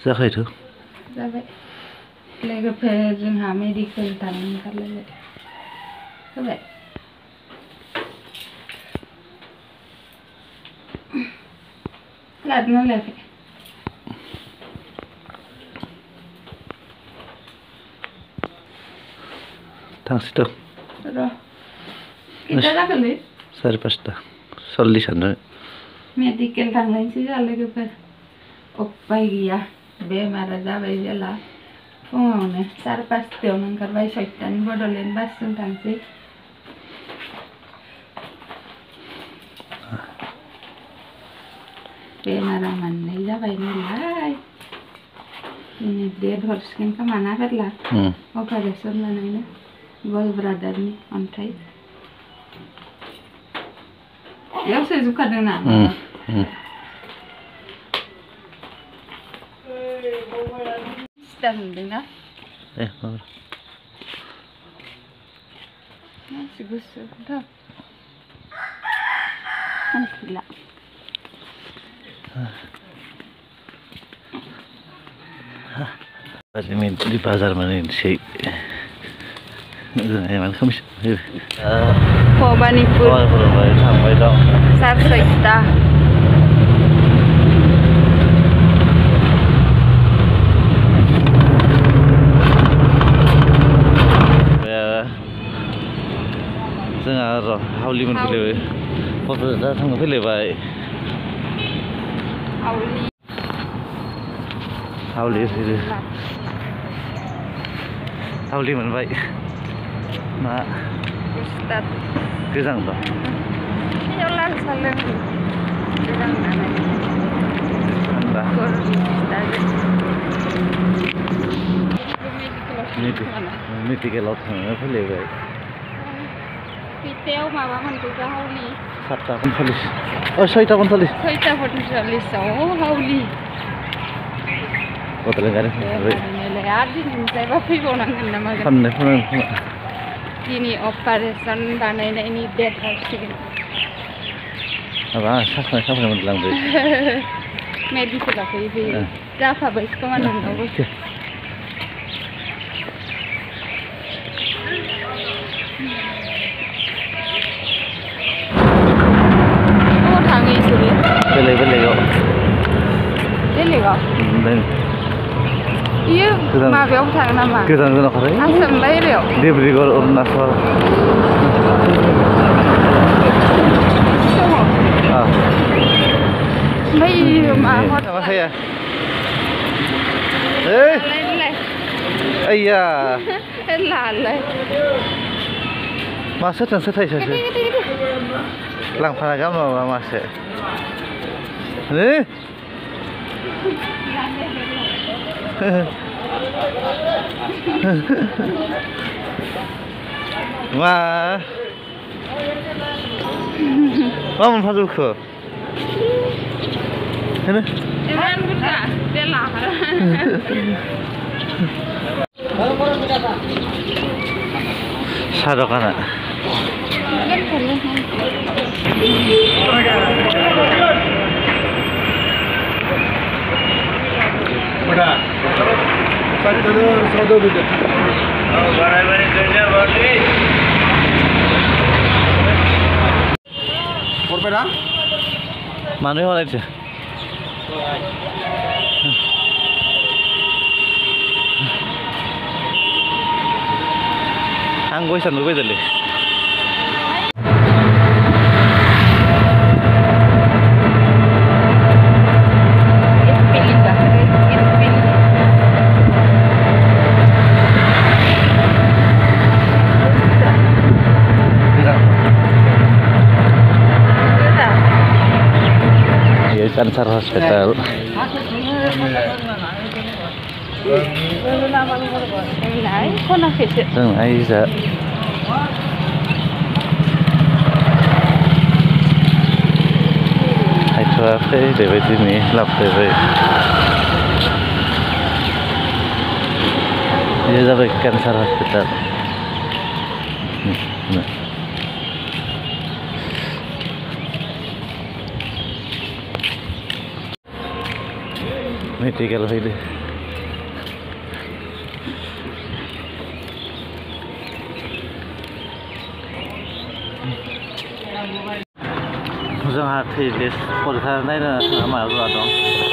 जाखायथ' जाबाय लोगोफोर जोंहा मेडिकेल थांनो ओंखारलायबाय जाबाय लादना लायाखै थांसैथ' र' खैथा जाखोलै 5:40 मेडिकेल थांनायसै जोंहा लोगोफोर उपाय गैया बेमारा जाबाय जेला फुङावनो 5:30 ओंखारबाय 6टानि बड'लेण्ड बासजों थांसै बेमारा मोननाय जाबाय नालाय दिनै डेट हरसिगोन खोमा ना फेरला अपारेसन लानायनो गल ब्रादारनि अन्थाइ बेयाव सोजोबखादों ना सिदा मोनदोंना मानसि गुसुथ' Mithila di pasar mana sih emang kamu Banipur sampai dong Sarsoita जोंहा हावलि मोनफैलायबाय फट' दा थांनो फैलायबाय हावलि मोनबाय मा गोजां दं मेडिकेलाव थांनो फैलायबाय खैथायाव माबा मोनफैखो हावलि 7:45 6:45 हावलि गथ'लाय गारि आरो दिनैनिफ्रायबा फैबावनांगोन नामा दिनै अपारेसन बानायनायनि डेट हरसिगोन माबा साखनाय खामानि मोनलांबाय मेडिकेलाव फैयो जाखाबाय खोमा नोंनावबो बेलेगाव iya माबायाव थाङो नामा गोजान खारो आसाम बायरायाव डिब्रुगड़ अरुणाचल ओमफ्राय मा फैया ओइ आइया लालाय मासो थांसो थाइसासो लांफाना गाहाम माबा मासो मा मोनफाजोबखो इमान बुरजा दे लाखार साहा दखाना Mana yang lain sih? Anggo isan lupa dulu. Cancer Hospital. Aiza. Haithukhw Lananwi F.A.A.M.C. Dia sampai Cancer Hospital. Medical fwidwmwn. Jwngha test porikha naina thangma dong.